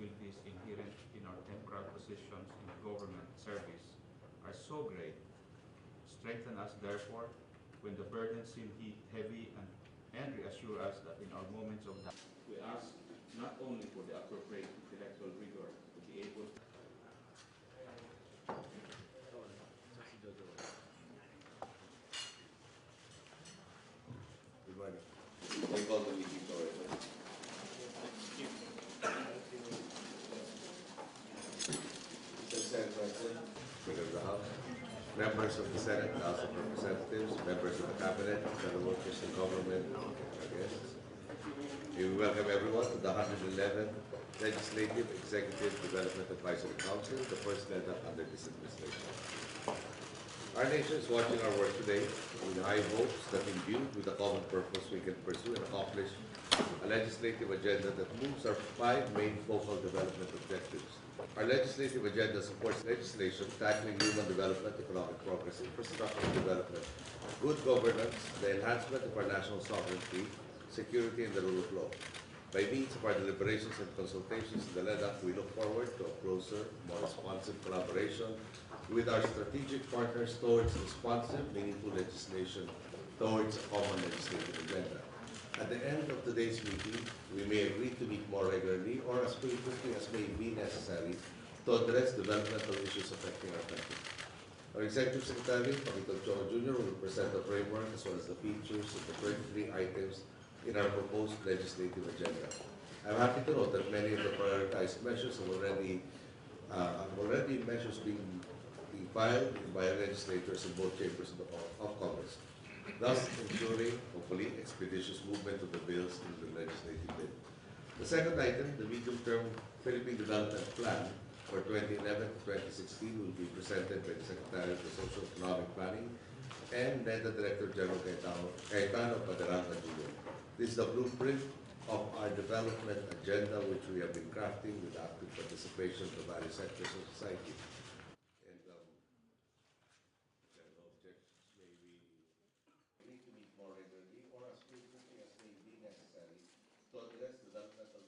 responsibilities inherent in our temporal positions in government service are so great. Strengthen us, therefore, when the burdens seem heavy, and reassure us that in our moments of doubt, we ask not only for the appropriate intellectual rigor to be able to Good morning. I call the meeting to order. Mr. Senate President, Speaker of the House, members of the Senate, House of Representatives, members of the Cabinet, fellow workers in government, our guests. We welcome everyone to the 111th Legislative Executive Development Advisory Council, the first led up under this administration. Our nation is watching our work today with high hopes that imbued with a common purpose we can pursue and accomplish a legislative agenda that moves our 5 main focal development objectives. Our legislative agenda supports legislation tackling human development, economic progress, infrastructure development, good governance, the enhancement of our national sovereignty, security, and the rule of law. By means of our deliberations and consultations in the lead-up, we look forward to a closer, more responsive collaboration with our strategic partners towards responsive, meaningful legislation towards a common legislative agenda. At the end of today's meeting, we may agree to meet more regularly or as frequently as may be necessary to address developmental issues affecting our country. Our Executive Secretary, Pakito Choro Jr., will present the framework as well as the features of the 23 items in our proposed legislative agenda. I'm happy to note that many of the prioritized measures have already measures being filed by legislators in both chambers of Congress, thus ensuring, hopefully, expeditious movement of the bills in the legislative bill. The second item, the medium-term Philippine Development Plan for 2011 to 2016, will be presented by the Secretary of the Social Economic Planning and NEDA Director General Cayetano Paderanga Jr. This is the blueprint of our development agenda, which we have been crafting with active participation of the various sectors of society. And objectives may be need to meet more regularly or as frequently as may be necessary to address developmental